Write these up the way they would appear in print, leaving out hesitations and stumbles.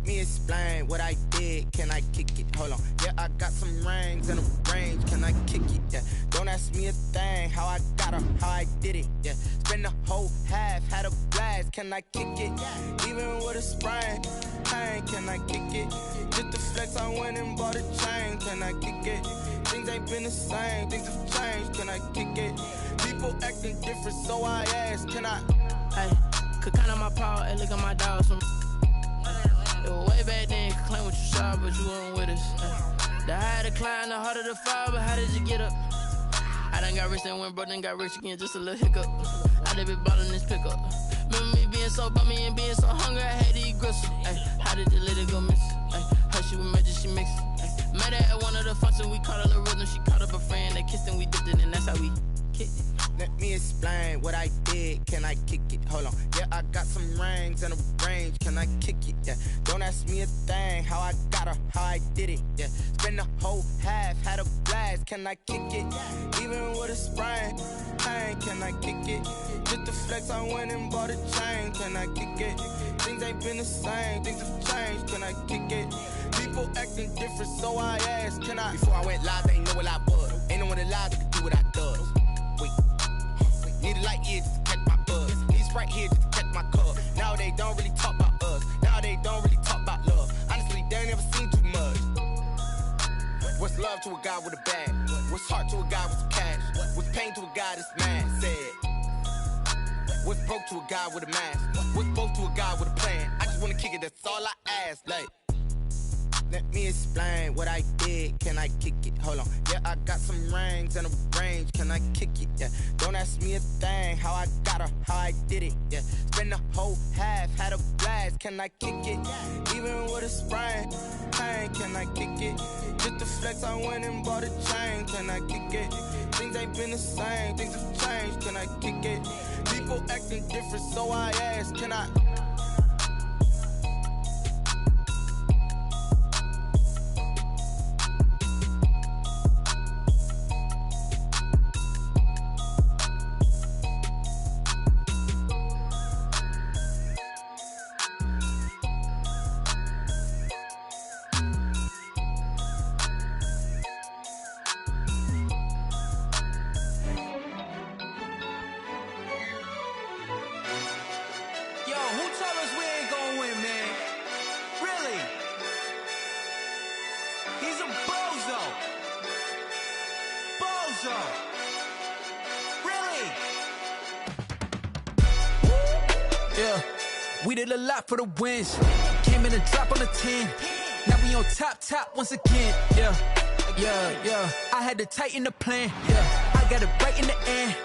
Let me explain what I did. Can I kick it? Hold on. Yeah, I got some rings and a range. Can I kick it? Yeah. Don't ask me a thing. How I got her, how I did it. Yeah. Spend the whole half, had a blast. Can I kick it? Even with a sprain. Pain, can I kick it? Just the flex, I went and bought a chain. Can I kick it? Things ain't been the same. Things have changed. Can I kick it? People acting different, so I ask. Can I? Hey, could count on my power. Hey, look at my dogs from. It was way back then, could claim what you saw, but you weren't with us. The higher the climb, the harder the fall, but how did you get up? I done got rich and went broke, then got rich again, just a little hiccup. I done been ballin' this pickup. Remember me being so bummy and being so hungry, I had to eat gristle. Ay, how did the lady go miss? Her she was magic, she mixed. Met her at one of the functions, we caught a little rhythm, she caught up a friend, they kissed and we dipped it, and that's how we kicked it. Let me explain what I did. Can I kick it? Hold on. Yeah, I got some rings and a range. Can I kick it? Yeah. Don't ask me a thing. How I got her, how I did it. Yeah. Spend the whole half, had a blast. Can I kick it? Even with a sprain. Pain, can I kick it? Just the flex, I went and bought a chain. Can I kick it? Things ain't been the same. Things have changed. Can I kick it? People acting different, so I asked. Can I? Before I went live, they ain't know what I was. Ain't no one alive that could do what I does. Wait. Need a light year just to catch my buzz. Need Sprite here just to catch my cup. Now they don't really talk about us. Now they don't really talk about love. Honestly, they ain't never seen too much. What's love to a guy with a bag? What's heart to a guy with some cash? What's pain to a guy that's mad? Said. What's broke to a guy with a mask? What's both to a guy with a plan? I just wanna kick it, that's all I ask. Like, let me explain what I did. Can I kick it? Hold on. Yeah, I got some rings and a range. Can I kick it? Yeah. Don't ask me a thing. How I got her, how I did it. Yeah. Spend the whole half, had a blast. Can I kick it? Even with a sprain. Pain, can I kick it? Just the flex, I went and bought a chain. Can I kick it? Things ain't been the same. Things have changed. Can I kick it? People acting different, so I ask. Can I? We did a lot for the wins. Came in and drop on the 10. Now we on top once again. Yeah. I had to tighten the plan. Yeah. I got it right in the end.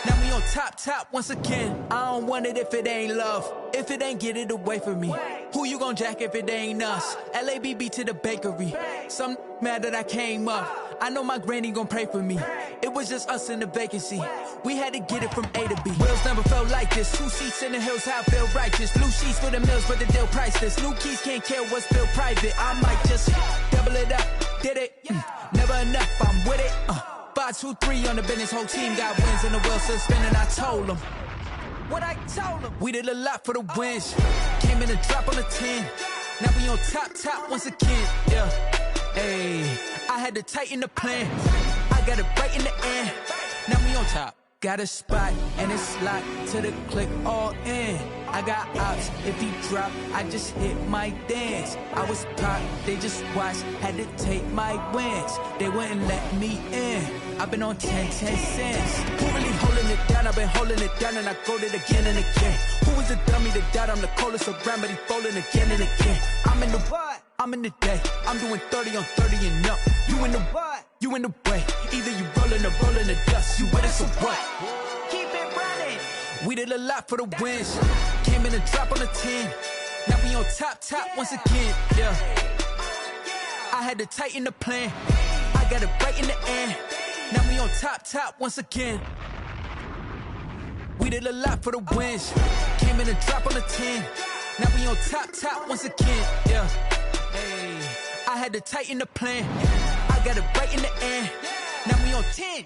Now we on top once again. I don't want it if it ain't love. If it ain't, get it away from me. Who you gon' jack if it ain't us? LABB to the bakery. Some mad that I came up. I know my granny gon' pray for me. It was just us in the vacancy. We had to get it from A to B. Wheels never felt like this. 2 seats in the hills, how I feel righteous. Blue sheets for the mills, but the deal priceless. New keys can't care what's still private. I might just double it up. Did it? Never enough, I'm with it. 5, 2, 3 on the business. Whole team got wins and the wheels still spinning. I told them what I told them. We did a lot for the wins. Came in and drop on the 10. Now we on top once again. Yeah. Hey, I had to tighten the plan. I got it right in the end. Now we on top. Got a spot and it's locked to the click all in. I got ops, if he drop, I just hit my dance. I was pop, they just watched, had to take my wins. They wouldn't let me in. I've been on 10 cents. Who really holding it down? I've been holding it down and I go it again and again. Who is the dummy that doubt? I'm the coldest around, but he folding again and again. I'm in the what? I'm in the day. I'm doing 30 on 30 and up. You in the what? You in the way. Either you rolling or rolling the dust. You with us or what? Keep it running. We did a lot for the wins. Came in and drop on the 10. Now we on top once again. Yeah. I had to tighten the plan. I got it right in the end. Now we on top once again. We did a lot for the wins. Came in and drop on the 10. Now we on top once again. Yeah. Hey, I had to tighten the plan. I got it right in the end. Now we on 10.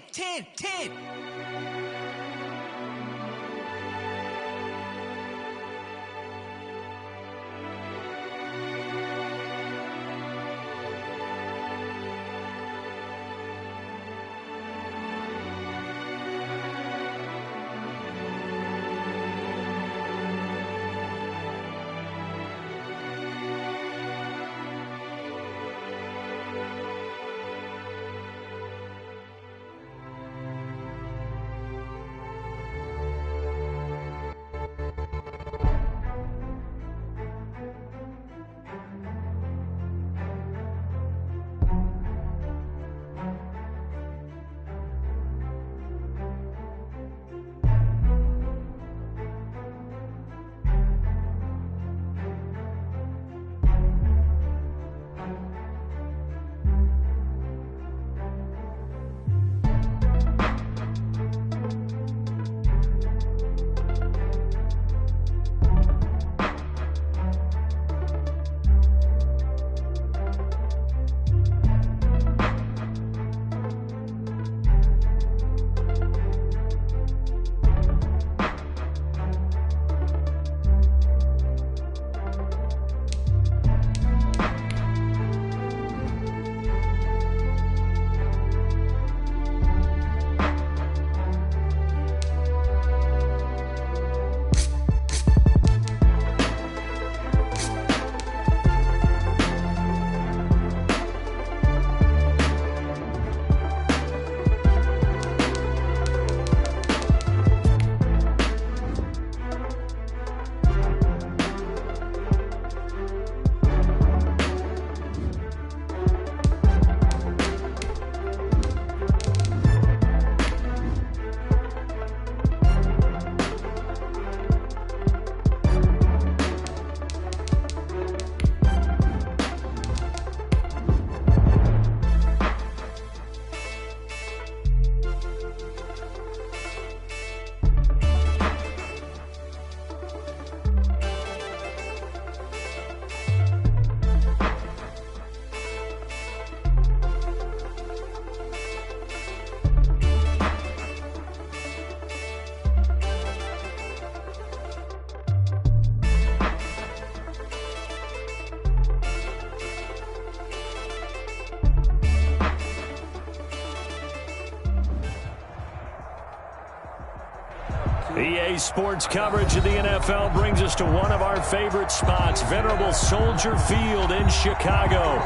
EA Sports coverage of the NFL brings us to one of our favorite spots, venerable Soldier Field in Chicago.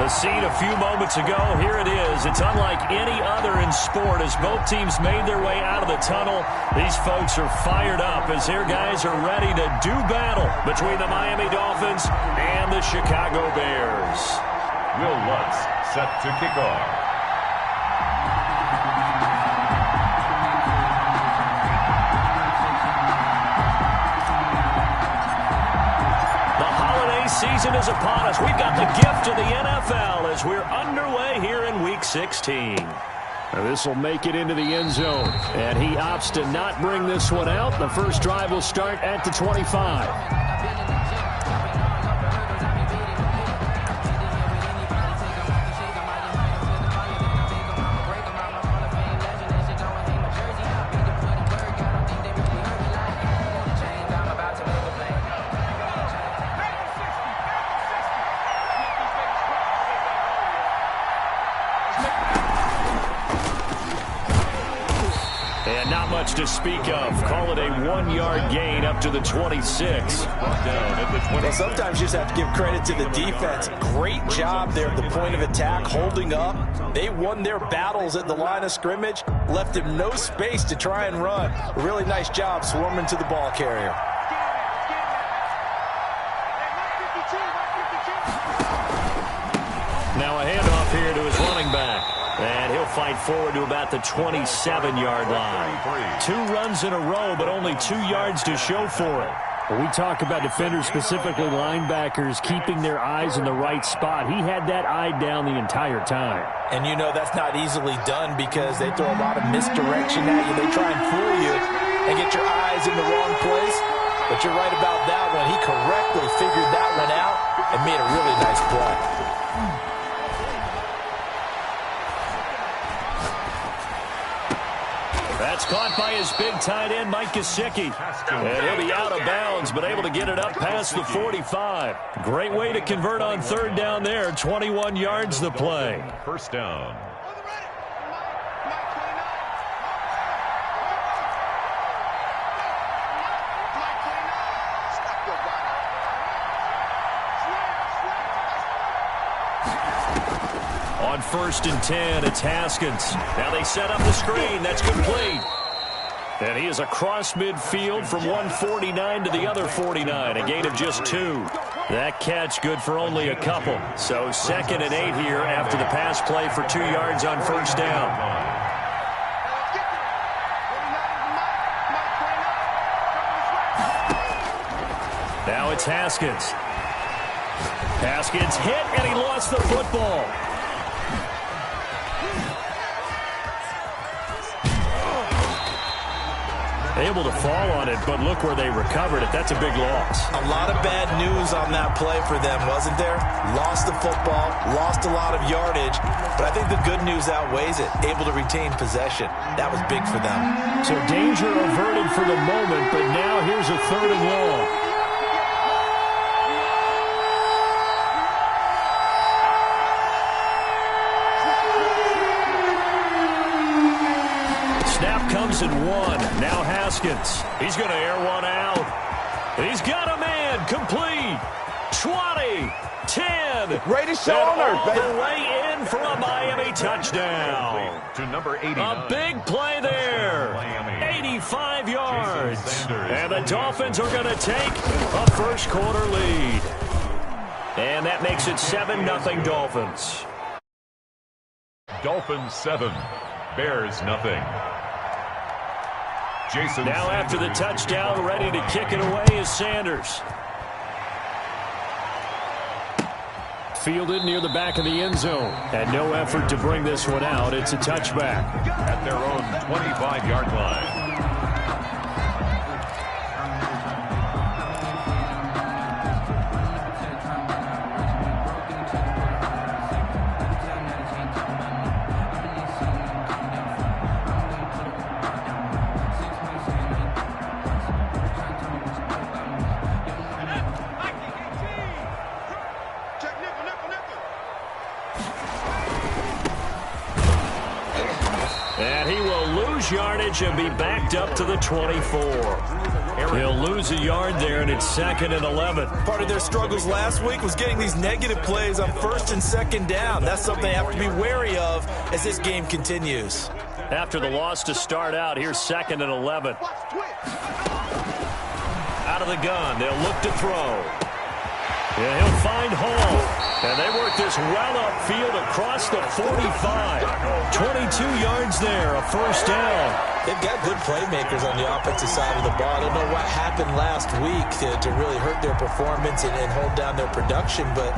The scene a few moments ago, here it is. It's unlike any other in sport as both teams made their way out of the tunnel. These folks are fired up as their guys are ready to do battle between the Miami Dolphins and the Chicago Bears. Will Lutz set to kick off. Season is upon us. We've got the gift of the NFL as we're underway here in Week 16. This will make it into the end zone, and he opts to not bring this one out. The first drive will start at the 25. To speak of. Call it a 1-yard gain up to the 26. Well, sometimes you just have to give credit to the defense. Great job there at the point of attack, holding up. They won their battles at the line of scrimmage, left him no space to try and run. A really nice job swarming to the ball carrier. Now a handoff here to his running back. And he'll fight forward to about the 27-yard line. 2 runs in a row, but only 2 yards to show for it. When we talk about defenders, specifically linebackers, keeping their eyes in the right spot, he had that eye down the entire time. And you know that's not easily done because they throw a lot of misdirection at you. They try and fool you and get your eyes in the wrong place. But you're right about that one. He correctly figured that one out and made a really nice play. That's caught by his big tight end, Mike Gesicki. And he'll be out of bounds, but able to get it up past the 45. Great way to convert on third down there. 21 yards the play. First down. On 1st and 10, it's Haskins. Now they set up the screen. That's complete. And he is across midfield from 149 to the other 49. A gain of just 2. That catch good for only a couple. So 2nd and 8 here after the pass play for 2 yards on first down. Now it's Haskins. Haskins hit, and he lost the football. Able to fall on it, but look where they recovered it. That's a big loss. A lot of bad news on that play for them, wasn't there? Lost the football, lost a lot of yardage, but I think the good news outweighs it. Able to retain possession. That was big for them. So danger averted for the moment, but now here's a 3rd and long. Comes in 1. Now Haskins. He's going to air one out. He's got a man. Complete. 20. 10. Greatest show on earth, baby. The way in for a Miami touchdown. To number 89. A big play there. 85 yards. And the Dolphins are going to take a first quarter lead. And that makes it 7-0 Dolphins. Dolphins 7. Bears nothing. Jason now after the touchdown, ready to kick it away is Sanders. Fielded near the back of the end zone. And no effort to bring this one out. It's a touchback. At their own 25-yard line. lose yardage and be backed up to the 24. He'll lose a yard there, and it's 2nd and 11. Part of their struggles last week was getting these negative plays on 1st and 2nd down. That's something they have to be wary of as this game continues. After the loss to start out, here's 2nd and 11. Out of the gun, they'll look to throw. Yeah, he'll find Hall. And they work this well upfield across the 45. 22 yards there, a 1st down. They've got good playmakers on the offensive side of the ball. I don't know what happened last week to really hurt their performance and hold down their production, but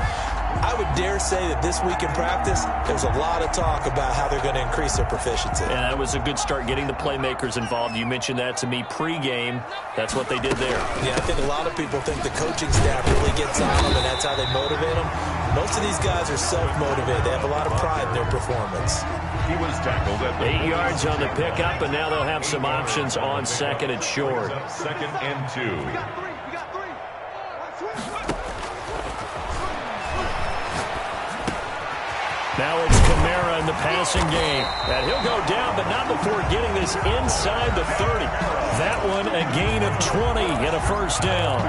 I would dare say that this week in practice, there's a lot of talk about how they're going to increase their proficiency. And that was a good start getting the playmakers involved. You mentioned that to me pregame. That's what they did there. Yeah, I think a lot of people think the coaching staff really gets on them, and that's how they motivate them. Most of these guys are self-motivated. They have a lot of pride in their performance. He was tackled at the 8 yards on the pickup, and now they'll have some options on 2nd and short. 2nd and 2. Now it's Kamara in the passing game. And he'll go down, but not before getting this inside the 30. That one a gain of 20 and a 1st down.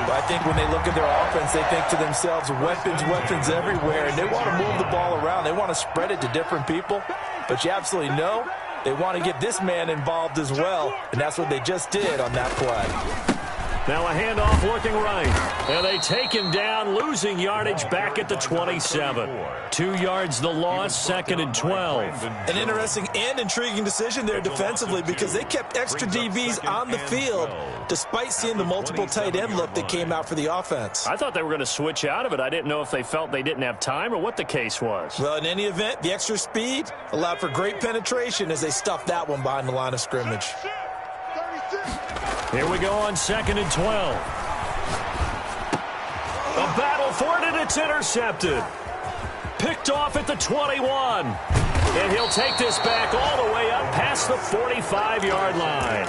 Well, I think when they look at their offense, they think to themselves, weapons everywhere, and they want to move the ball around. They want to spread it to different people. But you absolutely know they want to get this man involved as well, and that's what they just did on that play. Now a handoff looking right. And they take him down, losing yardage back at the 27. 2 yards the loss, 2nd and 12. An interesting and intriguing decision there defensively because they kept extra DBs on the field despite seeing the multiple tight end look that came out for the offense. I thought they were going to switch out of it. I didn't know if they felt they didn't have time or what the case was. Well, in any event, the extra speed allowed for great penetration as they stuffed that one behind the line of scrimmage. Here we go on 2nd and 12. A battle for it, and it's intercepted. Picked off at the 21. And he'll take this back all the way up past the 45-yard line.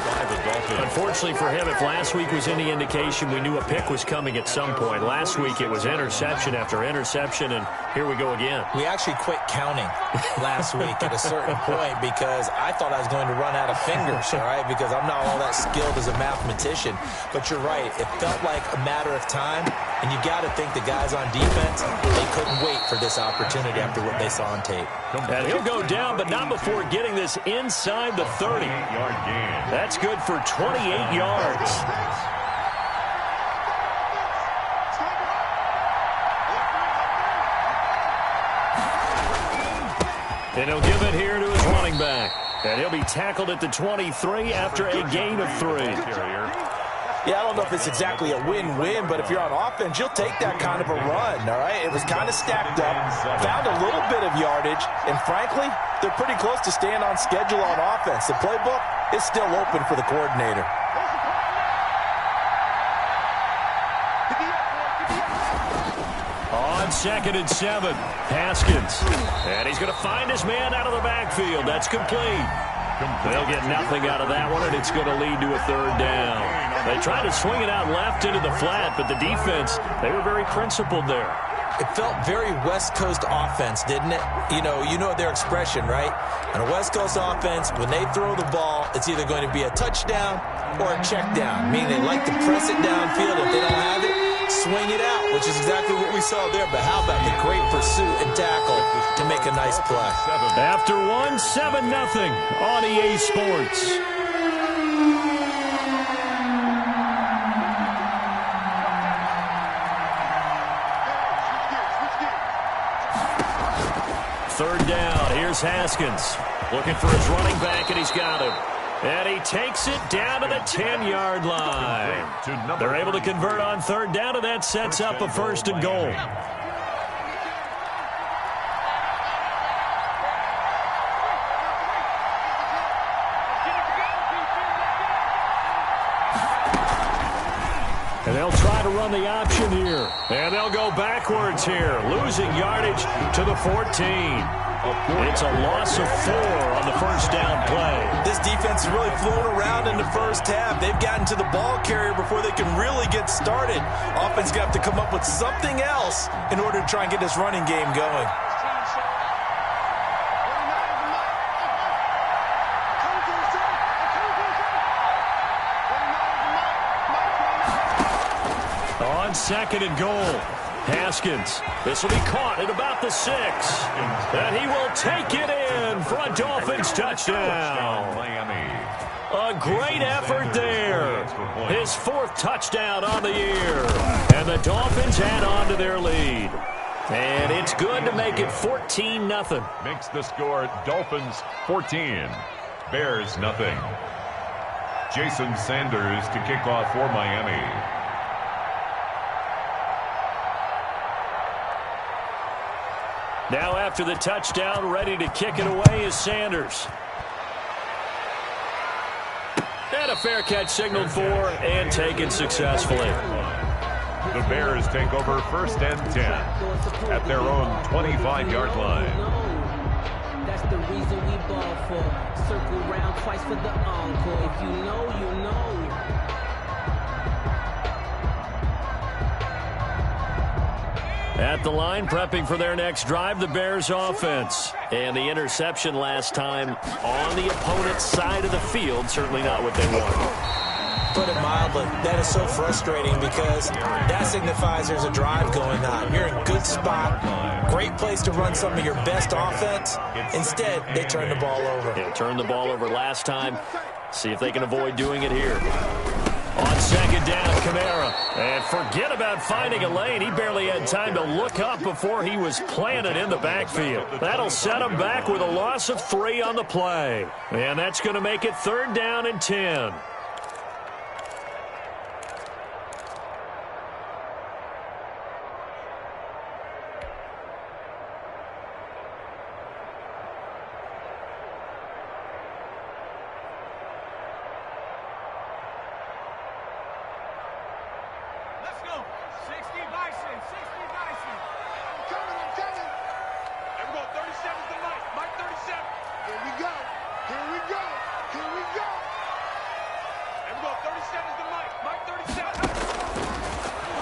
Unfortunately for him, if last week was any indication, we knew a pick was coming at some point. Last week it was interception after interception, and here we go again. We actually quit counting last week at a certain point because I thought I was going to run out of fingers, all right, because I'm not all that skilled as a mathematician. But you're right. It felt like a matter of time, and you got to think the guys on defense, they couldn't wait for this opportunity after what they saw on tape. And he'll go down, but not before getting this inside the 30. That's good for 28 yards. And he'll give it here to his running back. And he'll be tackled at the 23 after a gain of 3. Yeah, I don't know if it's exactly a win-win, but if you're on offense, you'll take that kind of a run, all right? It was kind of stacked up, found a little bit of yardage, and frankly, they're pretty close to staying on schedule on offense. The playbook is still open for the coordinator. On 2nd and 7, Haskins. And he's going to find his man out of the backfield. That's complete. They'll get nothing out of that one, and it's going to lead to a 3rd down. They tried to swing it out left into the flat, but the defense, they were very principled there. It felt very West Coast offense, didn't it? You know their expression, right? On a West Coast offense, when they throw the ball, it's either going to be a touchdown or a check down, meaning they like to press it downfield. If they don't have it, swing it out, which is exactly what we saw there. But how about the great pursuit and tackle to make a nice play? After 7-0 on EA Sports. Third down. Here's Haskins. Looking for his running back, and he's got him. And he takes it down to the 10-yard line. They're able to convert on 3rd down, and that sets up a 1st and goal. And they'll try to run the option here. And they'll go backwards here, losing yardage to the 14. It's a loss of 4 on the 1st down play. This defense is really flown around in the first half. They've gotten to the ball carrier before they can really get started. Offense got to come up with something else in order to try and get this running game going. On 2nd and goal. Haskins. This will be caught at about the 6. And he will take it in for a Dolphins touchdown. A great effort there. His 4th touchdown on the year. And the Dolphins add on to their lead. And it's good to make it 14-0. Makes the score Dolphins 14. Bears nothing. Jason Sanders to kick off for Miami. Now after the touchdown, ready to kick it away is Sanders. And a fair catch signaled for and taken successfully. The Bears take over 1st and 10 at their own 25-yard line. That's the reason we ball for. Circle round twice for the encore. If you know, you know. At the line, prepping for their next drive, the Bears offense. And the interception last time on the opponent's side of the field, certainly not what they wanted. Put it mildly, that is so frustrating because that signifies there's a drive going on. You're in good spot, great place to run some of your best offense. Instead, they turn the ball over. Yeah, turned the ball over last time. See if they can avoid doing it here. On 2nd down, Kamara. And forget about finding a lane. He barely had time to look up before he was planted in the backfield. That'll set him back with a loss of 3 on the play. And that's going to make it 3rd down and 10.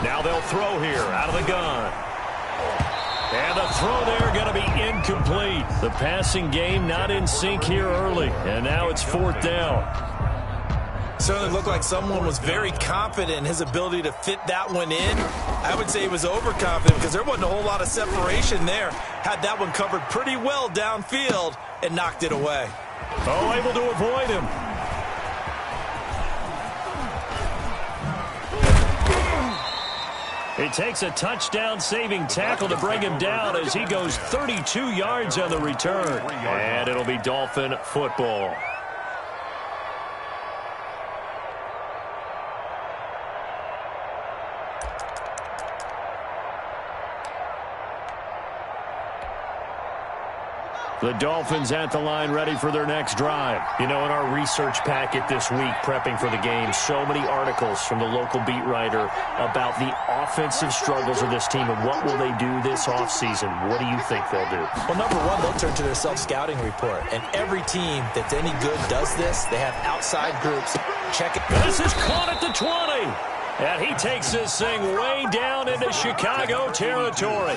Now they'll throw here out of the gun. And the throw there going to be incomplete. The passing game not in sync here early. And now it's 4th down. Certainly looked like someone was very confident in his ability to fit that one in. I would say he was overconfident because there wasn't a whole lot of separation there. Had that one covered pretty well downfield and knocked it away. Oh, able to avoid him. He takes a touchdown-saving tackle to bring him down as he goes 32 yards on the return. And it'll be Dolphin football. The Dolphins at the line ready for their next drive. You know, in our research packet this week, prepping for the game, so many articles from the local beat writer about the offensive struggles of this team and what will they do this offseason. What do you think they'll do? Well, number one, they'll turn to their self-scouting report. And every team that's any good does this. They have outside groups. Check it. This is caught at the 20. And he takes this thing way down into Chicago territory.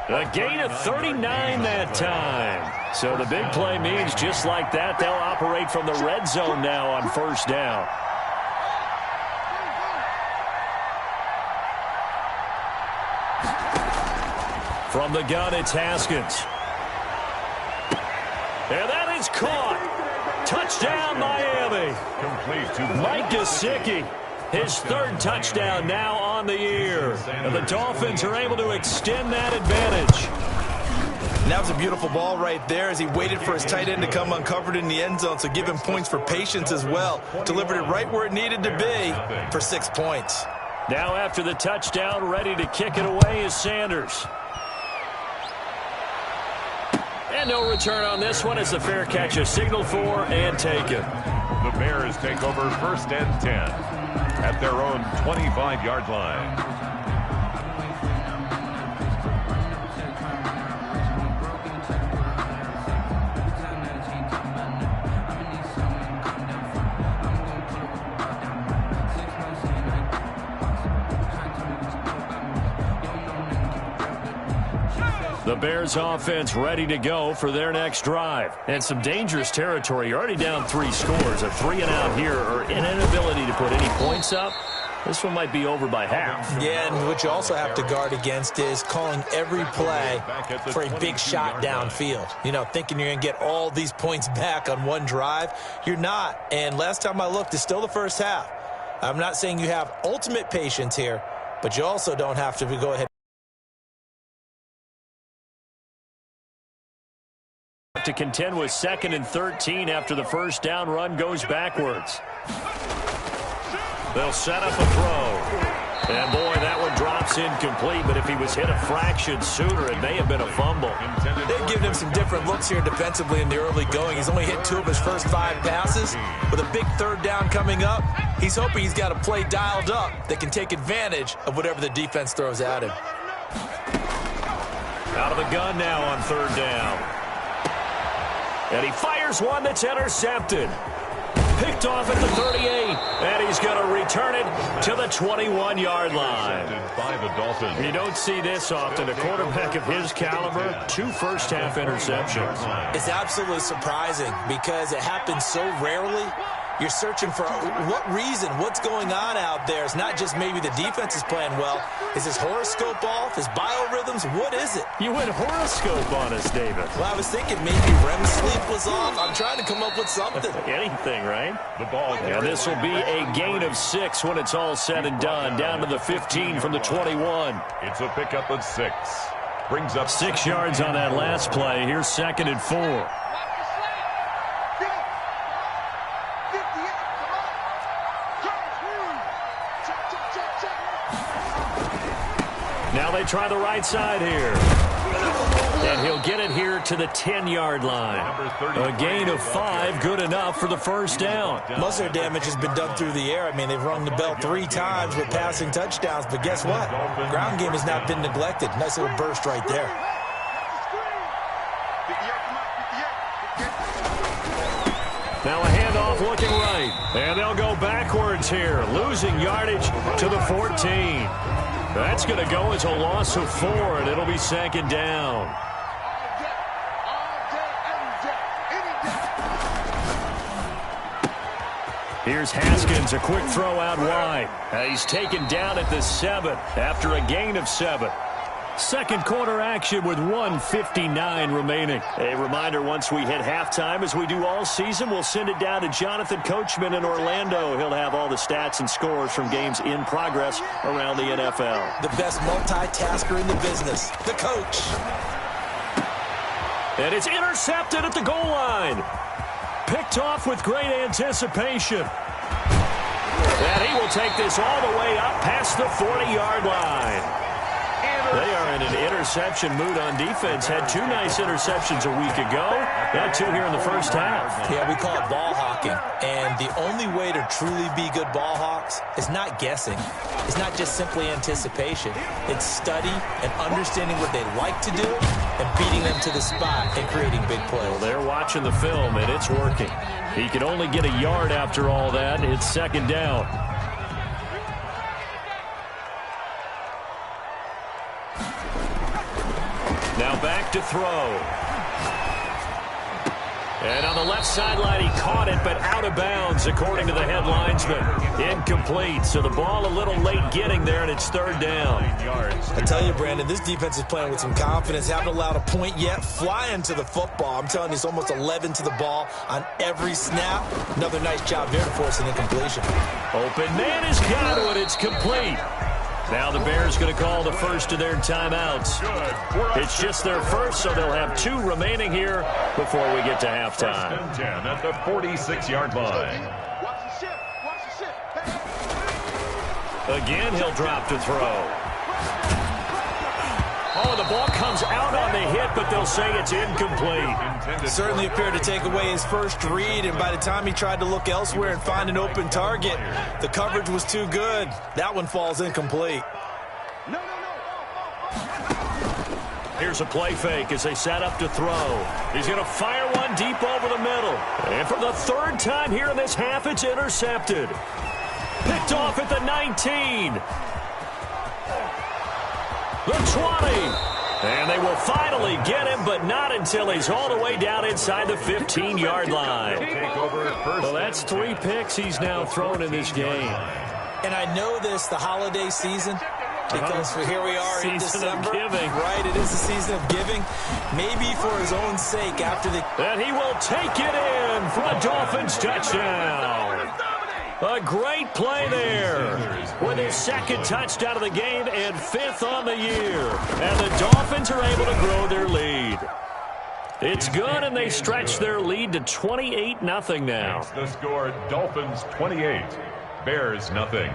A gain of 39 that time. So the big play means just like that, they'll operate from the red zone now on 1st down. From the gun, it's Haskins. And that is caught. Touchdown, Miami. Complete to Mike Gesicki. His 3rd touchdown now on the year. And the Dolphins are able to extend that advantage. And that was a beautiful ball right there as he waited for his tight end to come uncovered in the end zone, so give him points for patience as well. Delivered it right where it needed to be for 6 points. Now after the touchdown, ready to kick it away is Sanders. And no return on this one as the fair catch is signaled for and taken. The Bears take over 1st and 10 at their own 25-yard line. The Bears offense ready to go for their next drive. And some dangerous territory. You're already down 3 scores. A 3-and-out here or an inability to put any points up. This one might be over by half. Yeah, and what you also have to guard against is calling every play for a big shot downfield. You know, thinking you're going to get all these points back on one drive. You're not. And last time I looked, it's still the first half. I'm not saying you have ultimate patience here, but you also don't have to go ahead. To contend with 2nd and 13 after the first down run goes backwards. They'll set up a throw. And, boy, that one drops incomplete. But if he was hit a fraction sooner, it may have been a fumble. They've given him some different looks here defensively in the early going. He's only hit 2 of his first 5 passes. With a big third down coming up, he's hoping he's got a play dialed up that can take advantage of whatever the defense throws at him. Out of the gun now on 3rd down. And he fires one that's intercepted. Picked off at the 38, and he's going to return it to the 21-yard line. By the Dolphins. You don't see this often. A quarterback of his caliber, 2 first-half interceptions. It's absolutely surprising because it happens so rarely. You're searching for what reason, what's going on out there. It's not just maybe the defense is playing well. Is his horoscope off? His biorhythms? What is it? You went horoscope on us, David. Well, I was thinking maybe REM sleep was off. I'm trying to come up with something. Anything, right? The ball. And this will be a gain of 6 when it's all said and done. Down to the 15 from the 21. It's a pickup of 6. Brings up 6 yards on that last play. Here's 2nd and 4. Now they try the right side here. And he'll get it here to the 10-yard line. A gain of 5, good enough for the first down. Most of their damage has been done through the air. I mean, they've rung the bell 3 times with passing touchdowns. But guess what? Ground game has not been neglected. Nice little burst right there. Now a handoff looking right. And they'll go backwards here, losing yardage to the 14. That's going to go as a loss of 4, and it'll be 2nd down. Here's Haskins, a quick throw out wide. He's taken down at the 7 after a gain of 7. Second quarter action with 1:59 remaining. A reminder, once we hit halftime, as we do all season, we'll send it down to Jonathan Coachman in Orlando. He'll have all the stats and scores from games in progress around the NFL. The best multitasker in the business, the coach. And it's intercepted at the goal line. Picked off with great anticipation. And he will take this all the way up past the 40-yard line. They are in an interception mood on defense. Had 2 nice interceptions a week ago. Got 2 here in the first half. Yeah, we call it ball hawking. And the only way to truly be good ball hawks is not guessing. It's not just simply anticipation. It's study and understanding what they like to do and beating them to the spot and creating big plays. Well, they're watching the film, and it's working. He can only get a yard after all that. It's 2nd down. Now back to throw. And on the left sideline, he caught it, but out of bounds, according to the head linesman. Incomplete, so the ball a little late getting there, and it's 3rd down. I tell you, Brandon, this defense is playing with some confidence. Haven't allowed a point yet. Flying to the football. I'm telling you, it's almost 11 to the ball on every snap. Another nice job there to force an incompletion. Open man has got it. It's complete. Now the Bears going to call the first of their timeouts. It's just their first, so they'll have 2 remaining here before we get to halftime. 1st and 10 at the 46-yard line. Again, he'll drop to throw. Oh, the ball comes out on the hit, but they'll say it's incomplete. Certainly appeared to take away his first read, and by the time he tried to look elsewhere and find an open target, the coverage was too good. That one falls incomplete. Here's a play fake as they set up to throw. He's going to fire one deep over the middle. And for the 3rd time here in this half, it's intercepted. Picked off at the 19. The 20. And they will finally get him, but not until he's all the way down inside the 15-yard line. Well, that's 3 picks he's now thrown in this game. And I know this, the holiday season, because here we are in December. Season of giving. Right, it is the season of giving. Maybe for his own sake after the... And he will take it in for a Dolphins touchdown. A great play there with his second touchdown of the game and 5th on the year. And the Dolphins are able to grow their lead. It's good, and they stretch their lead to 28-0 now. Makes the score Dolphins 28, Bears nothing.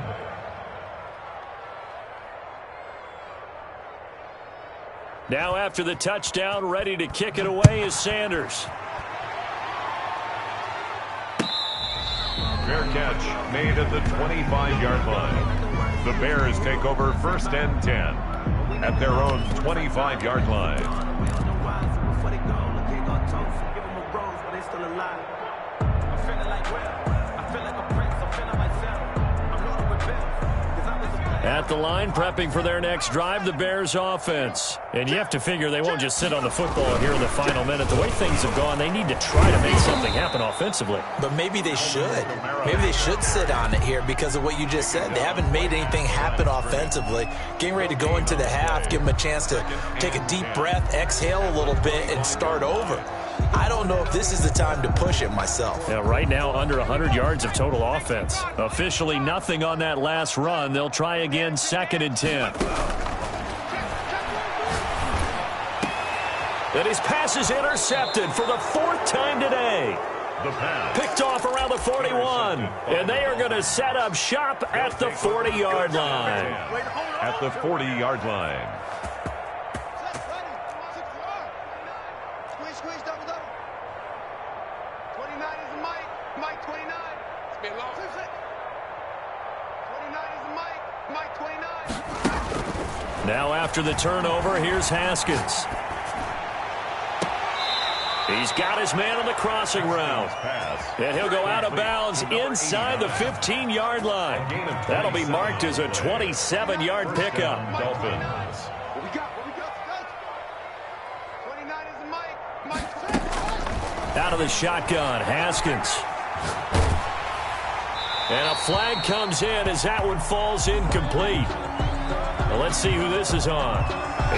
Now after the touchdown, ready to kick it away is Sanders. Fair catch made at the 25-yard line. The Bears take over 1st and 10 at their own 25-yard line. At the line, prepping for their next drive, the Bears offense. And you have to figure they won't just sit on the football here in the final minute. The way things have gone, they need to try to make something happen offensively. But maybe they should. Maybe they should sit on it here because of what you just said. They haven't made anything happen offensively. Getting ready to go into the half, give them a chance to take a deep breath, exhale a little bit, and start over. I don't know if this is the time to push it myself. Yeah, right now under 100 yards of total offense. Officially nothing on that last run. They'll try again 2nd and 10. And his pass is intercepted for the 4th time today. The pass. Picked off around the 41. And they are going to set up shop at the 40-yard line. At the 40-yard line. Now after the turnover, here's Haskins. He's got his man on the crossing route. And he'll go out of bounds inside the 15-yard line. That'll be marked as a 27-yard pickup. Dolphins. Out of the shotgun, Haskins. And a flag comes in as that one falls incomplete. Well, let's see who this is on.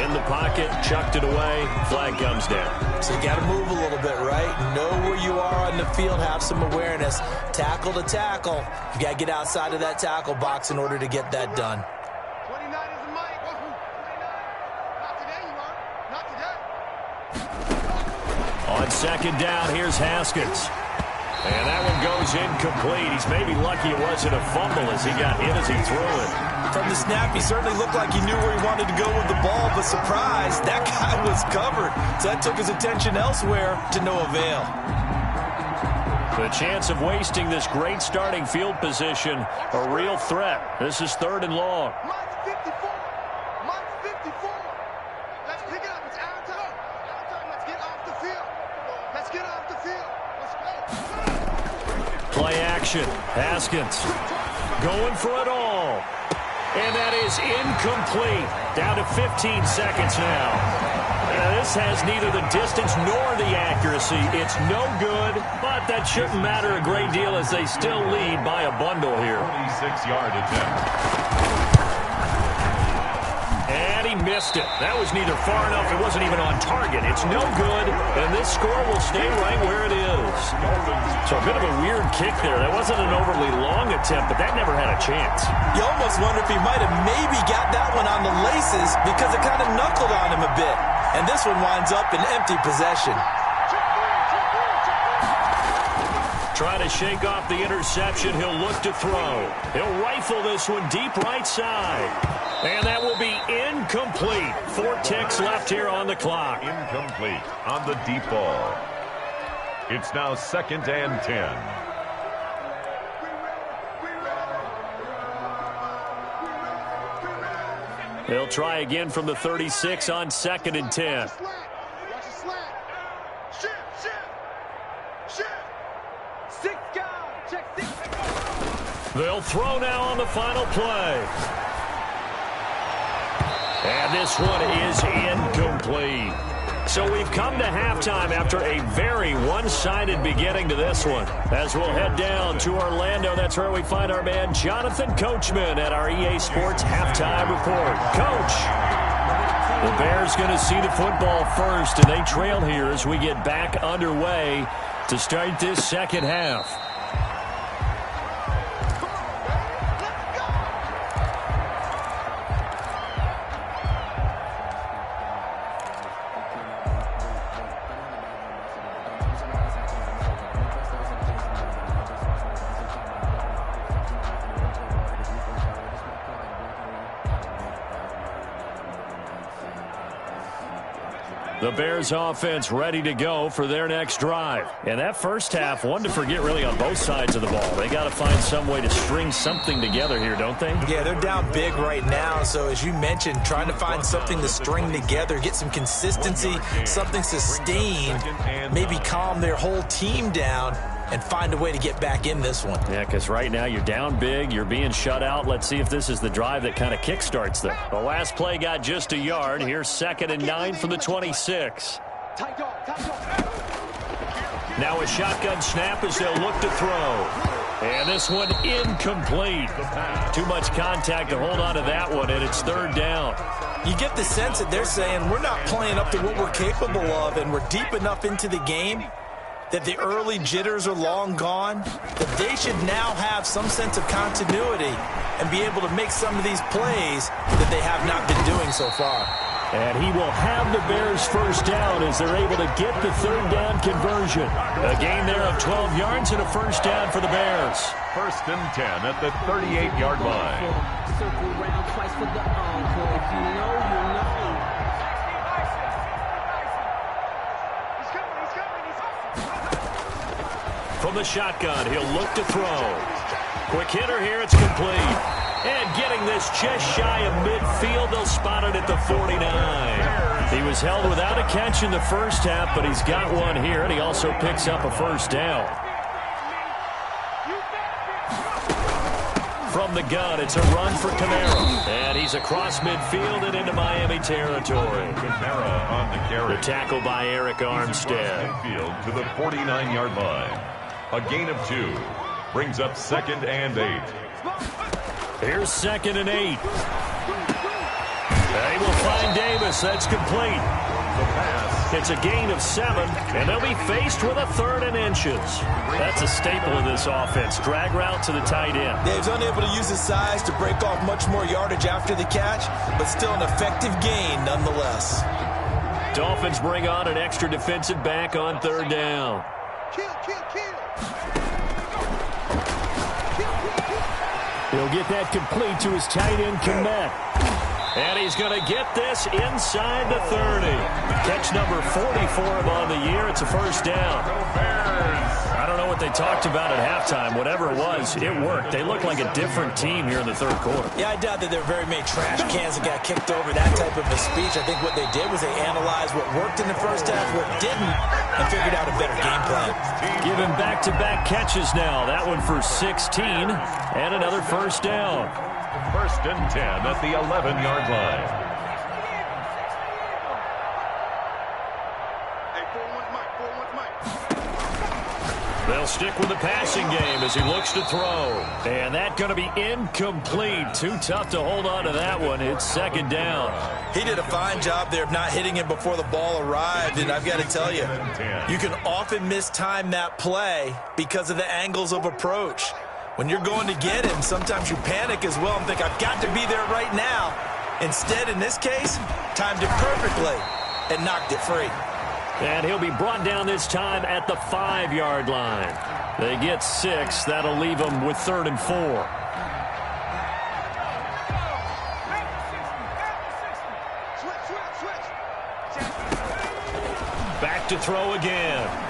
In the pocket, chucked it away, flag comes down. So you got to move a little bit, right? Know where you are on the field, have some awareness. Tackle to tackle. You got to get outside of that tackle box in order to get that done. 29 is the mic. 29. Not today, you are. Not today. On 2nd down, here's Haskins. And that one goes incomplete. He's maybe lucky it wasn't a fumble as he got hit as he threw it. From the snap, he certainly looked like he knew where he wanted to go with the ball, but surprise, that guy was covered. So that took his attention elsewhere to no avail. The chance of wasting this great starting field position, a real threat. This is 3rd and long. Mike's 54. Mike's 54. Let's pick it up. It's our time. Our time. Let's get off the field. Let's get off the field. Let's go. Play action. Haskins going for it all. And that is incomplete. Down to 15 seconds now. This has neither the distance nor the accuracy. It's no good, but that shouldn't matter a great deal as they still lead by a bundle here. 26-yard attempt. And he missed it. That was neither far enough. It wasn't even on target. It's no good, and this score will stay right where it is. So a bit of a weird kick there. That wasn't an overly long attempt, but that never had a chance. You almost wonder if he might have maybe got that one on the laces because it kind of knuckled on him a bit. And this one winds up in empty possession. Trying to shake off the interception. He'll look to throw. He'll rifle this one deep right side. And that will be incomplete. 4 ticks left here on the clock. Incomplete on the deep ball. It's now 2nd and 10. They'll try again from the 36 on 2nd and 10. They'll throw now on the final play. And this one is incomplete. So we've come to halftime after a very one-sided beginning to this one. As we'll head down to Orlando, that's where we find our man Jonathan Coachman at our EA Sports Halftime Report. Coach, the Bears going to see the football first, and they trail here as we get back underway to start this second half. The Bears offense ready to go for their next drive. And that first half, one to forget really on both sides of the ball. They got to find some way to string something together here, don't they? Yeah, they're down big right now. So as you mentioned, trying to find something to string together, get some consistency, something sustained, maybe calm their whole team down and find a way to get back in this one. Yeah, because right now you're down big, you're being shut out. Let's see if this is the drive that kind of kickstarts them. The last play got just a yard. Here's 2nd and 9 from the 26. Now a shotgun snap as they'll look to throw. And this one incomplete. Too much contact to hold on to that one, and it's 3rd down. You get the sense that they're saying we're not playing up to what we're capable of, and we're deep enough into the game that the early jitters are long gone, that they should now have some sense of continuity and be able to make some of these plays that they have not been doing so far. And he will have the Bears first down as they're able to get the 3rd down conversion. A gain there of 12 yards and a first down for the Bears. 1st and 10 at the 38-yard line. Circle round twice for the encore. If you know, you know. From the shotgun, he'll look to throw. Quick hitter here, it's complete. And getting this just shy of midfield, they'll spot it at the 49. He was held without a catch in the first half, but he's got one here, and he also picks up a first down. From the gun, it's a run for Kamara. And he's across midfield and into Miami territory. Kamara on the carry. The tackle by Eric Armstead. Midfield to the 49-yard line. A gain of 2. Brings up 2nd and 8. Here's 2nd and 8. They will find Davis. That's complete. The pass. It's a gain of 7, and they'll be faced with a 3rd and inches. That's a staple of this offense. Drag route to the tight end. Dave's unable to use his size to break off much more yardage after the catch, but still an effective gain nonetheless. Dolphins bring on an extra defensive back on 3rd down. He'll get that complete to his tight end, Komet. And he's going to get this inside the 30. Catch number 40 for him on the year. It's a first down. I don't know what they talked about at halftime. Whatever it was, it worked. They look like a different team here in the 3rd quarter. Yeah, I doubt that there were very many trash cans that got kicked over, that type of a speech. I think what they did was they analyzed what worked in the first half, what didn't, and figured out a better game plan. Giving back-to-back catches now. That one for 16, and another first down. 1st and 10 at the 11-yard line. They'll stick with the passing game as he looks to throw. And that's going to be incomplete. Too tough to hold on to that one. It's 2nd down. He did a fine job there of not hitting him before the ball arrived. And I've got to tell you, you can often mistime that play because of the angles of approach. When you're going to get him, sometimes you panic as well and think, I've got to be there right now. Instead, in this case, timed it perfectly and knocked it free. And he'll be brought down this time at the 5-yard line. They get 6. That'll leave them with 3rd and 4. Back to throw again.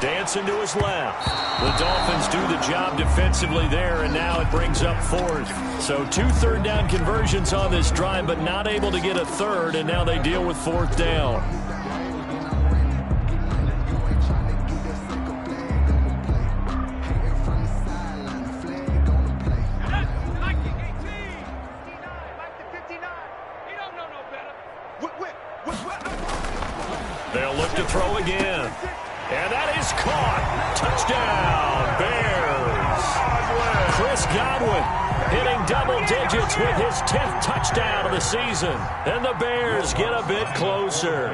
Dancing to his left. The Dolphins do the job defensively there, and now it brings up 4th. So 2 3rd down conversions on this drive, but not able to get a 3rd, and now they deal with 4th down. throw again. And that is caught. Touchdown, Bears. Chris Godwin hitting double digits with his 10th touchdown of the season. And the Bears get a bit closer.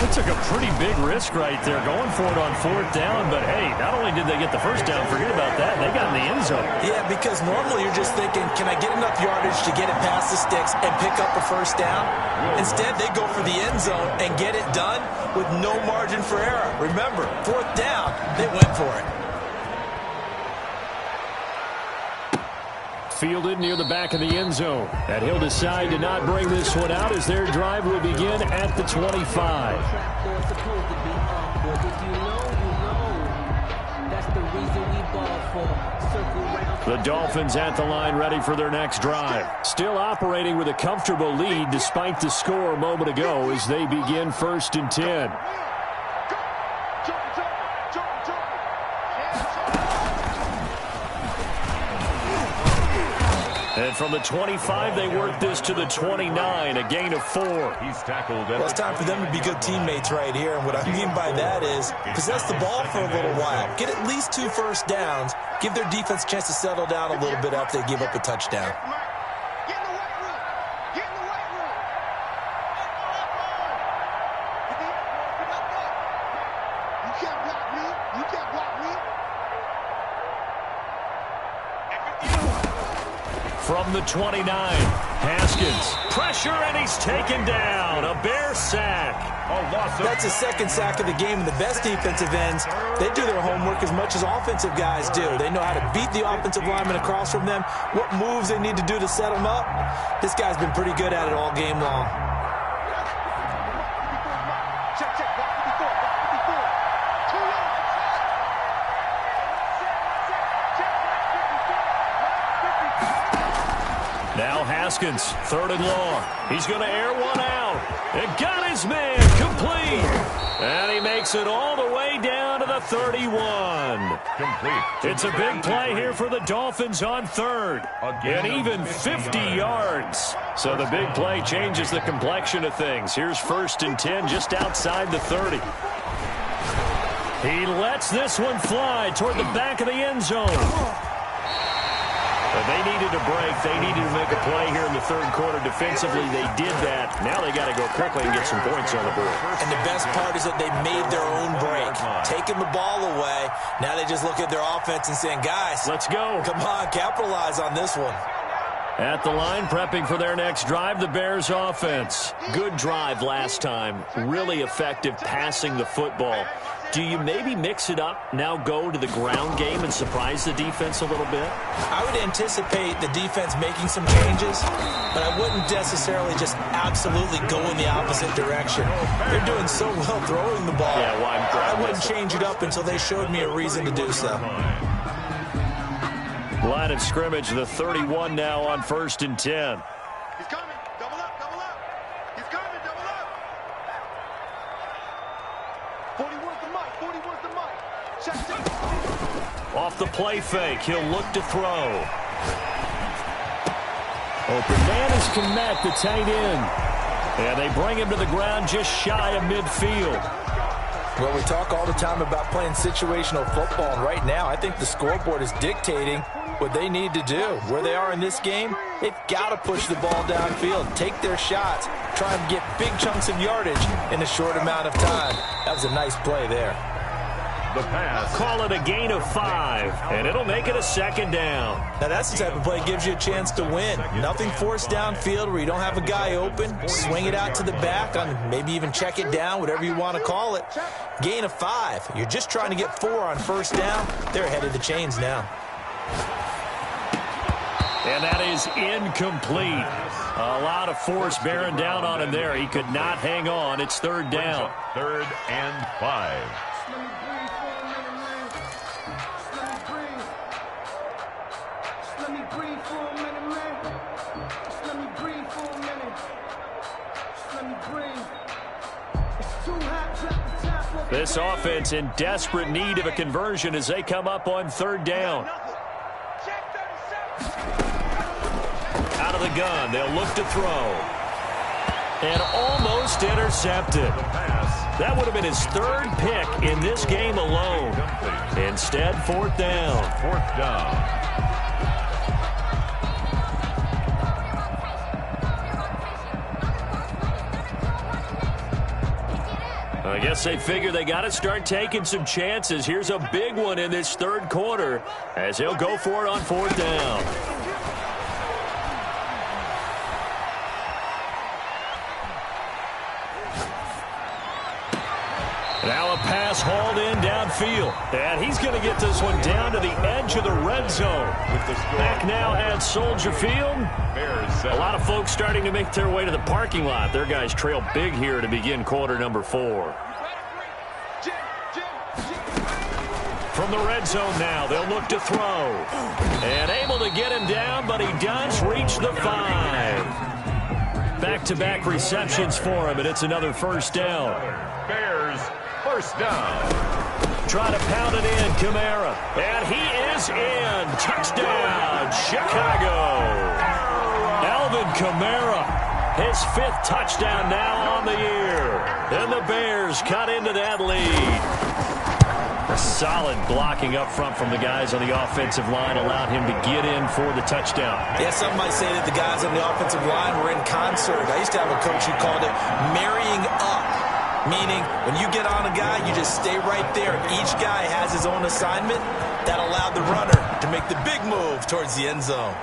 They took a pretty big risk right there going for it on 4th down. But, hey, not only did they get the first down, forget about that, they got in the end zone. Yeah, because normally you're just thinking, can I get enough yardage to get it past the sticks and pick up a first down? Instead, they go for the end zone and get it done with no margin for error. Remember, 4th down, they went for it. Fielded near the back of the end zone. And he'll decide to not bring this one out as their drive will begin at the 25. The Dolphins at the line ready for their next drive. Still operating with a comfortable lead despite the score a moment ago as they begin 1st and 10. And from the 25, they work this to the 29, a gain of 4. He's tackled. Well, it's time for them to be good teammates right here. And what I mean by that is possess the ball for a little while. Get at least 2 first downs. Give their defense a chance to settle down a little bit after they give up a touchdown. Get in the weight room. Get in the weight room. You can't block me. You can't block me. From the 29, Haskins. Pressure, and he's taken down. A Bear sack. That's his 2nd sack of the game, and the best defensive ends, they do their homework as much as offensive guys do. They know how to beat the offensive lineman across from them, what moves they need to do to set them up. This guy's been pretty good at it all game long. Now Haskins, 3rd and long. He's going to air one out. And got his man complete. And he makes it all the way down to the 31. Complete. It's a big play here for the Dolphins on 3rd. And even 50 yards. So the big play changes the complexion of things. Here's 1st and 10 just outside the 30. He lets this one fly toward the back of the end zone. But they needed a break. They needed to make a play here in the 3rd quarter. Defensively, they did that. Now they got to go quickly and get some points on the board. And the best part is that they made their own break. Taking the ball away. Now they just look at their offense and saying, guys, let's go. Come on, capitalize on this one. At the line, prepping for their next drive, the Bears offense. Good drive last time. Really effective passing the football. Do you maybe mix it up, now go to the ground game and surprise the defense a little bit? I would anticipate the defense making some changes, but I wouldn't necessarily just absolutely go in the opposite direction. They're doing so well throwing the ball. Yeah, well, I wouldn't change it up until they showed me a reason to do so. Line of scrimmage, the 31 now on 1st and 10. He's coming. Double up, double up. He's coming, double up. 41's the mic, 41's the mic. Check. Off the play fake, he'll look to throw. Open man is Kmet, the tight end. And they bring him to the ground just shy of midfield. Well, we talk all the time about playing situational football, and right now I think the scoreboard is dictating what they need to do. Where they are in this game, they've got to push the ball downfield, take their shots, try and get big chunks of yardage in a short amount of time. That was a nice play there. The pass. Call it a gain of 5, and it'll make it a 2nd down. Now that's the type of play that gives you a chance to win. Nothing forced downfield where you don't have a guy open. Swing it out to the back, maybe even check it down, whatever you want to call it. Gain of 5. You're just trying to get 4 on 1st down. They're ahead of the chains now. And that is incomplete. A lot of force bearing down on him there. He could not hang on. It's 3rd down. 3rd and 5. This offense in desperate need of a conversion as they come up on 3rd down. Out of the gun, they'll look to throw. And almost intercepted. That would have been his third pick in this game alone. Instead, fourth down. Fourth down. I guess they figure they got to start taking some chances. Here's a big one in this third quarter as he'll go for it on fourth down. Now a pass hauled in downfield. And he's going to get this one down to the edge of the red zone. Back now at Soldier Field. A lot of folks starting to make their way to the parking lot. Their guys trail big here to begin quarter number 4. From the red zone now, they'll look to throw. And able to get him down, but he does reach the 5. Back-to-back receptions for him, and it's another first down. Bears, first down. Try to pound it in, Kamara. And he is in. Touchdown, Chicago. Alvin Kamara, his 5th touchdown now on the year. And the Bears cut into that lead. A solid blocking up front from the guys on the offensive line allowed him to get in for the touchdown. Yeah, some might say that the guys on the offensive line were in concert. I used to have a coach who called it marrying up, meaning when you get on a guy, you just stay right there. Each guy has his own assignment. That allowed the runner to make the big move towards the end zone.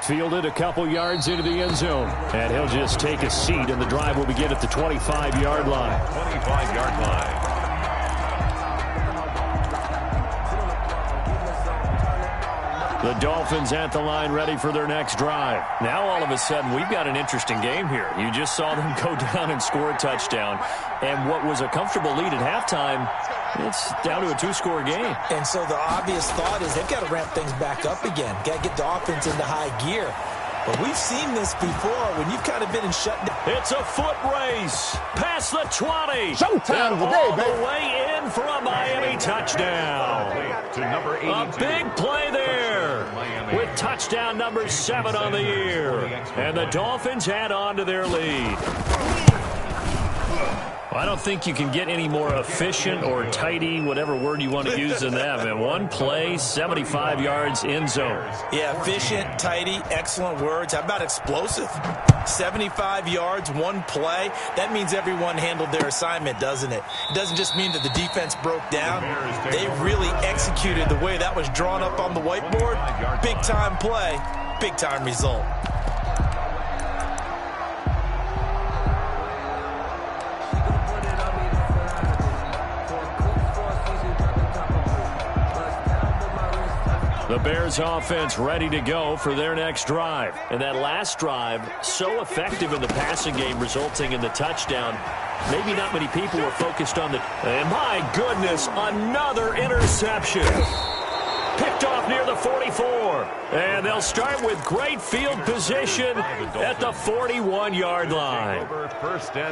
Fielded a couple yards into the end zone. And he'll just take a seat, and the drive will begin at the 25-yard line. 25-yard line. The Dolphins at the line ready for their next drive. Now all of a sudden we've got an interesting game here. You just saw them go down and score a touchdown. And what was a comfortable lead at halftime, it's down to a 2-score game. And so the obvious thought is they've got to ramp things back up again. Got to get the offense into high gear. But we've seen this before when you've kind of been in shutdown. It's a foot race past the 20. Showtime today, baby. All the way in for a Miami touchdown. To number 82. A big play there with touchdown number 7 on the year. And the Dolphins add on to their lead. I don't think you can get any more efficient or tidy, whatever word you want to use than that, man. One play, 75 yards, end zone. Yeah, efficient, tidy, excellent words. How about explosive? 75 yards, one play. That means everyone handled their assignment, doesn't it? It doesn't just mean that the defense broke down. They really executed the way that was drawn up on the whiteboard. Big-time play, big-time result. The Bears offense ready to go for their next drive. And that last drive, so effective in the passing game, resulting in the touchdown. Maybe not many people were focused on the... And my goodness, another interception. Picked off near the 44. And they'll start with great field position at the 41-yard line.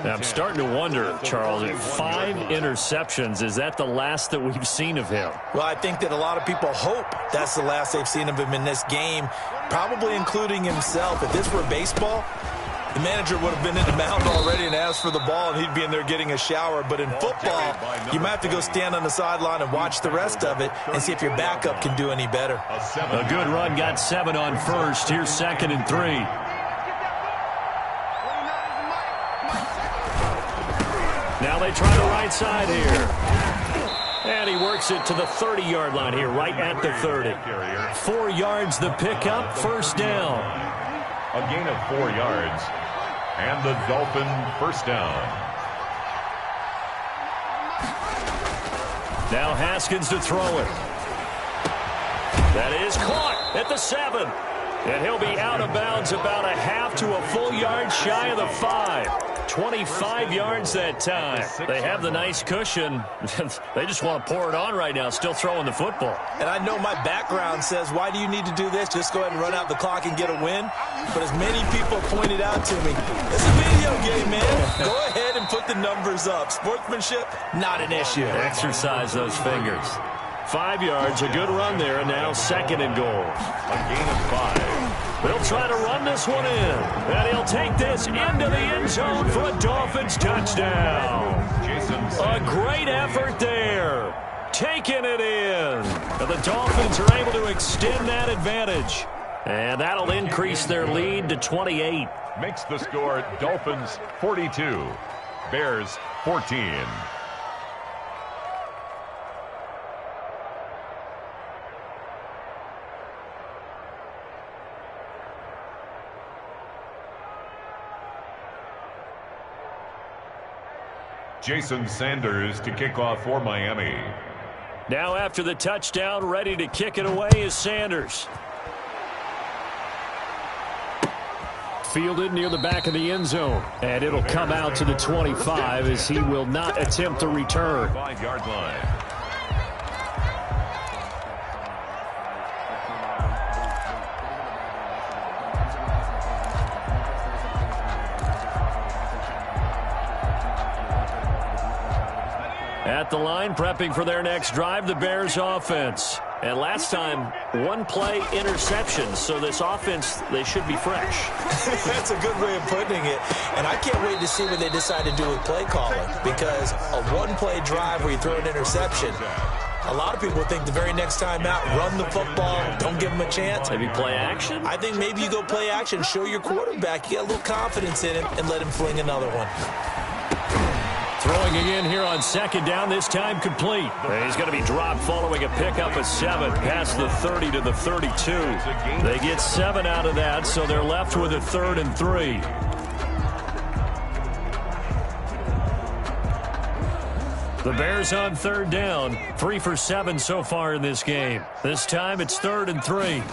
I'm starting to wonder, Charles, at 5 interceptions, is that the last that we've seen of him? Well, I think that a lot of people hope that's the last they've seen of him in this game, probably including himself. If this were baseball, the manager would have been in the mound already and asked for the ball, and he'd be in there getting a shower. But in football, you might have to go stand on the sideline and watch the rest of it and see if your backup can do any better. A good run, got 7 on first. Here's 2nd and 3. Now they try the right side here. And he works it to the 30-yard line here, right at the 30. 4 yards the pickup, first down. A gain of 4 yards. And the Dolphin first down. Now Haskins to throw it. That is caught at the 7. And he'll be out of bounds about a half to a full yard shy of the 5. 25 yards that time. They have the nice cushion. They just want to pour it on right now, still throwing the football. And I know my background says, why do you need to do this? Just go ahead and run out the clock and get a win. But as many people pointed out to me, it's a video game, man. Go ahead and put the numbers up. Sportsmanship, not an issue. Exercise those fingers. 5 yards, a good run there, and now 2nd and goal. A gain of 5. They'll try to run this one in, and he'll take this into the end zone for a Dolphins touchdown. A great effort there, taking it in. And the Dolphins are able to extend that advantage, and that'll increase their lead to 28. Makes the score Dolphins 42, Bears 14. Jason Sanders to kick off for Miami. Now after the touchdown, ready to kick it away is Sanders. Fielded near the back of the end zone. And it'll come out to the 25 as he will not attempt the return. 5-yard line. At the line, prepping for their next drive, the Bears offense. And last time, 1-play interception, so this offense, they should be fresh. That's a good way of putting it. And I can't wait to see what they decide to do with play calling, because a 1-play drive where you throw an interception, a lot of people think the very next time out, run the football, don't give them a chance. Maybe play action? I think maybe you go play action, show your quarterback, you got a little confidence in him, and let him fling another one. Throwing again here on 2nd down, this time complete. He's going to be dropped following a pickup of 7 past the 30 to the 32. They get 7 out of that, so they're left with a 3rd and 3. The Bears on 3rd down, 3 for 7 so far in this game. This time it's 3rd and 3.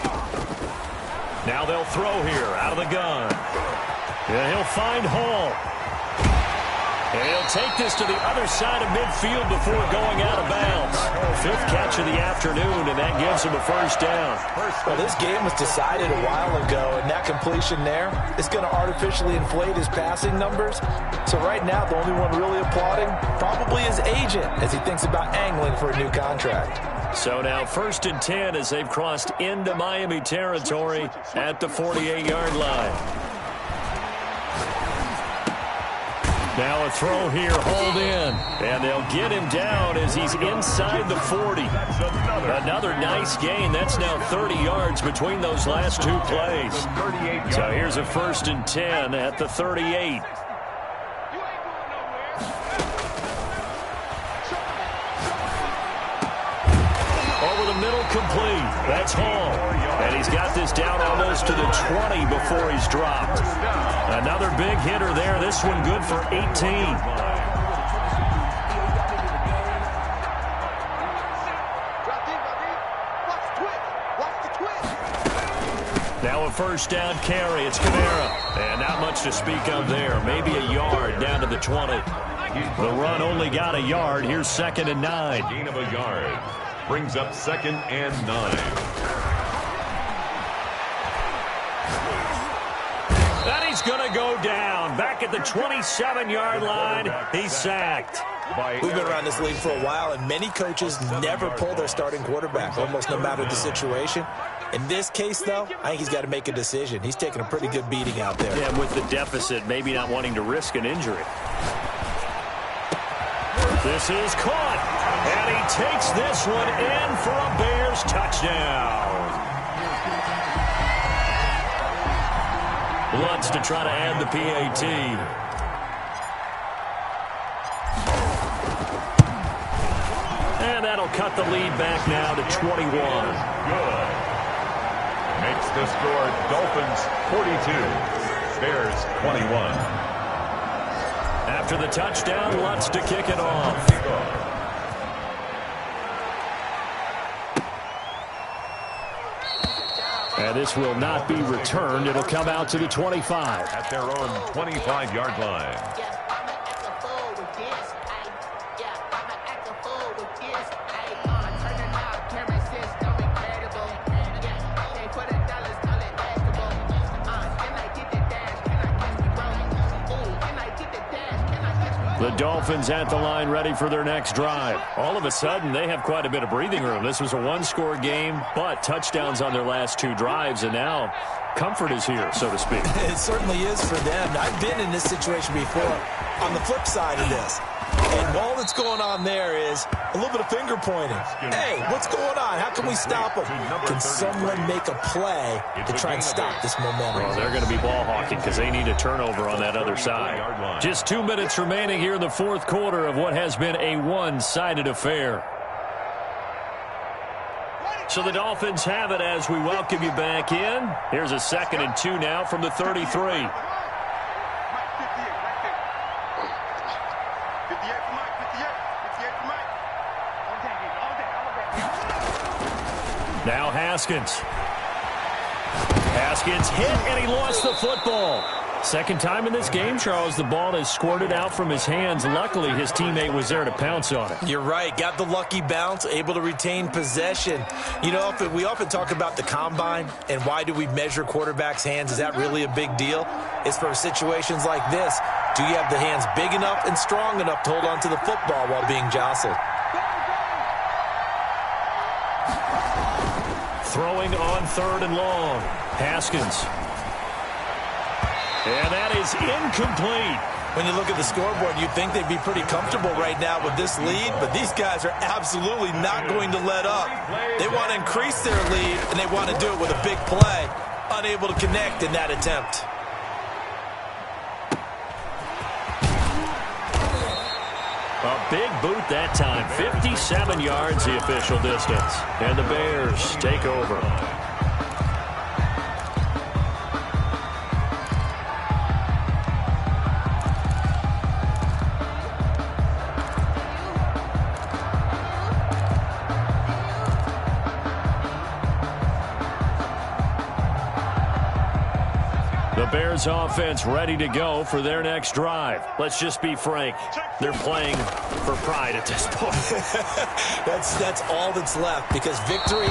Now they'll throw here out of the gun. Yeah, he'll find Hall. And he'll take this to the other side of midfield before going out of bounds. 5th catch of the afternoon, and that gives him a 1st down. Well, this game was decided a while ago, and that completion there is going to artificially inflate his passing numbers. So right now, the only one really applauding probably his agent as he thinks about angling for a new contract. So now 1st and 10 as they've crossed into Miami territory at the 48-yard line. Now a throw here, hold in, and they'll get him down as he's inside the 40. Another nice gain. That's now 30 yards between those last 2 plays. So here's a 1st and 10 at the 38. Over the middle, complete. That's Hall. And he's got this down almost to the 20 before he's dropped. Another big hitter there. This one good for 18. Now a 1st down carry. It's Kamara. And not much to speak of there. Maybe a yard down to the 20. The run only got a yard. Here's 2nd and 9. Gain of a yard. Brings up 2nd and 9. And he's going to go down. Back at the 27-yard line. He's sacked. We've been around this league for a while, and many coaches never pull their starting quarterback, almost no matter the situation. In this case, though, I think he's got to make a decision. He's taking a pretty good beating out there. Yeah, with the deficit, maybe not wanting to risk an injury. This is caught, and he takes this one in for a Bears touchdown. Lutz to try to add the PAT. And that'll cut the lead back now to 21. Good. Makes the score Dolphins 42, Bears 21. After the touchdown, Lutz to kick it off. And this will not be returned. It'll come out to the 25. At their own 25-yard line. The Dolphins at the line ready for their next drive. All of a sudden, they have quite a bit of breathing room. This was a one-score game, but touchdowns on their last 2 drives, and now comfort is here, so to speak. It certainly is for them. I've been in this situation before on the flip side of this. And all that's going on there is a little bit of finger pointing. Hey, what's going on? How can we stop them? Can someone make a play to try and stop this momentum? Well, they're going to be ball hawking because they need a turnover on that other side. Just 2 minutes remaining here in the fourth quarter of what has been a one-sided affair. So the Dolphins have it as we welcome you back in. Here's a 2nd and 2 now from the 33. Now Haskins. Haskins hit, and he lost the football. Second time in this game, Charles, the ball has squirted out from his hands. Luckily, his teammate was there to pounce on it. You're right. Got the lucky bounce, able to retain possession. You know, we often talk about the combine and why do we measure quarterbacks' hands. Is that really a big deal? It's for situations like this. Do you have the hands big enough and strong enough to hold on to the football while being jostled? Throwing on 3rd and long. Haskins. And that is incomplete. When you look at the scoreboard, you'd think they'd be pretty comfortable right now with this lead, but these guys are absolutely not going to let up. They want to increase their lead, and they want to do it with a big play. Unable to connect in that attempt. A big boot that time. 57 yards the official distance. And the Bears take over. The Bears offense ready to go for their next drive. Let's just be frank. They're playing for pride at this point. That's all that's left because victory,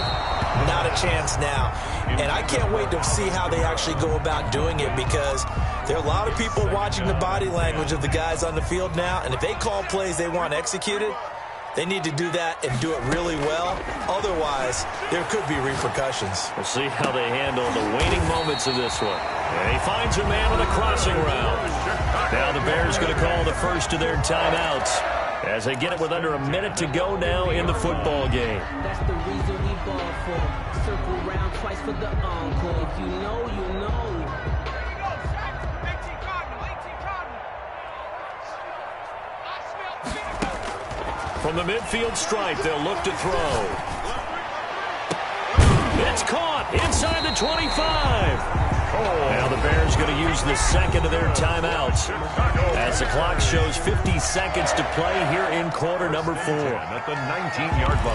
not a chance now. And I can't wait to see how they actually go about doing it because there are a lot of people watching the body language of the guys on the field now. And if they call plays they want executed, they need to do that and do it really well. Otherwise, there could be repercussions. We'll see how they handle the waning moments of this one. And he finds a man on the crossing route. Now the Bears going to call the first of their timeouts as they get it with under a minute to go now in the football game. That's the reason we ball for. Circle round twice for the encore. If you know, you know. From the midfield stripe, they'll look to throw. It's caught inside the 25. Now the Bears going to use the second of their timeouts as the clock shows 50 seconds to play here in quarter number 4. At the 19-yard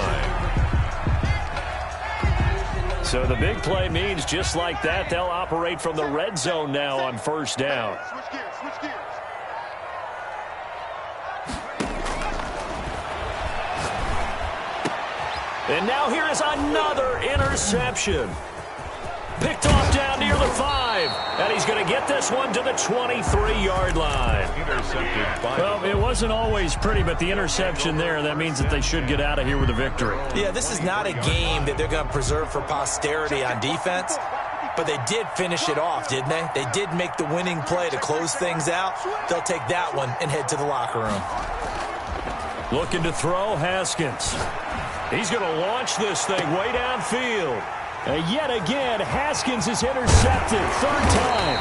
line. So the big play means just like that, they'll operate from the red zone now on first down. Switch gears, switch gears. And now here is another interception. Picked off down near the 5. And he's going to get this one to the 23-yard line. Intercepted by... Well, it wasn't always pretty, but the interception there, that means that they should get out of here with a victory. Yeah, this is not a game that they're going to preserve for posterity on defense. But they did finish it off, didn't they? They did make the winning play to close things out. They'll take that one and head to the locker room. Looking to throw, Haskins. He's going to launch this thing way downfield. And yet again, Haskins is intercepted. 3rd time.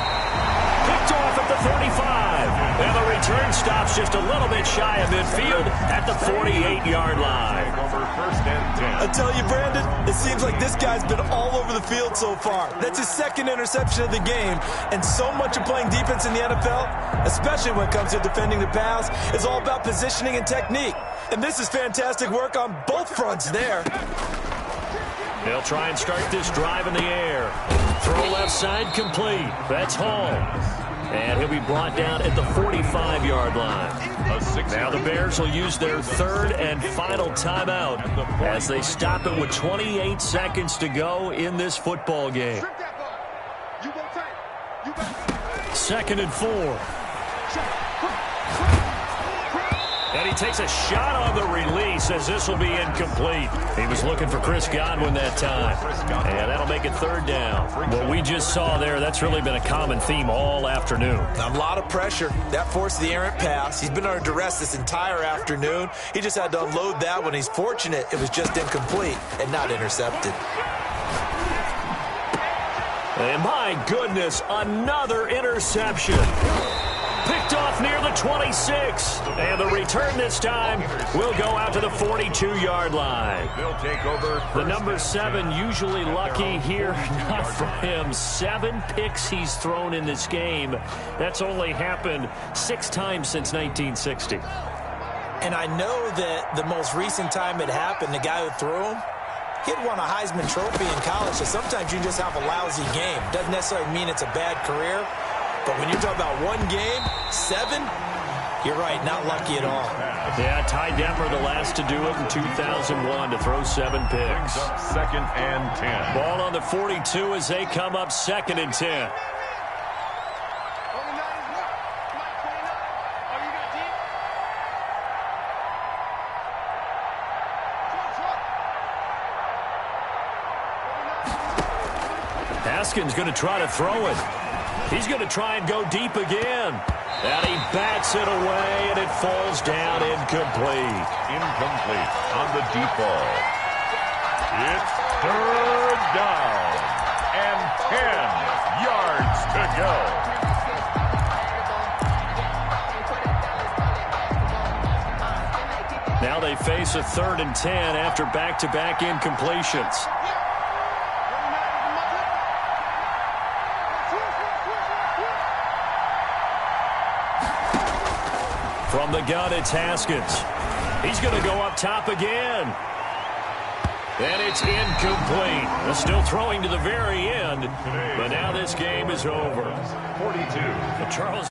Picked off at the 35. And the return stops just a little bit shy of midfield at the 48-yard line. First and 10. I tell you, Brandon, it seems like this guy's been all over the field so far. That's his 2nd interception of the game. And so much of playing defense in the NFL, especially when it comes to defending the pass, is all about positioning and technique. And this is fantastic work on both fronts there. They'll try and start this drive in the air. Throw left side complete. That's Hall. And he'll be brought down at the 45-yard line. Now the Bears will use their 3rd and final timeout as they stop it with 28 seconds to go in this football game. 2nd and 4. And he takes a shot on the release as this will be incomplete. He was looking for Chris Godwin that time. And that'll make it third down. What we just saw there, that's really been a common theme all afternoon. A lot of pressure. That forced the errant pass. He's been under duress this entire afternoon. He just had to unload that one. He's fortunate it was just incomplete and not intercepted. And my goodness, another interception. Picked off near the 26. And the return this time will go out to the 42-yard line. They'll take over. The number 7 usually lucky here. Not for him. 7 picks he's thrown in this game. That's only happened 6 times since 1960. And I know that the most recent time it happened, the guy who threw him, he'd won a Heisman Trophy in college, so sometimes you just have a lousy game. Doesn't necessarily mean it's a bad career. But when you're talking about one game, 7, you're right, not lucky at all. Yeah, Ty Detmer, the last to do it in 2001, to throw 7 picks. Brings up 2nd and 10. Ball on the 42 as they come up 2nd and 10. Haskins going to try to throw it. He's going to try and go deep again. And he bats it away, and it falls down incomplete. Incomplete on the deep ball. It's third down and 10 yards to go. Now they face a 3rd and 10 after back-to-back incompletions. From the gun, it's Haskins. He's going to go up top again. And it's incomplete. Still throwing to the very end. But now this game is over. 42. Charles.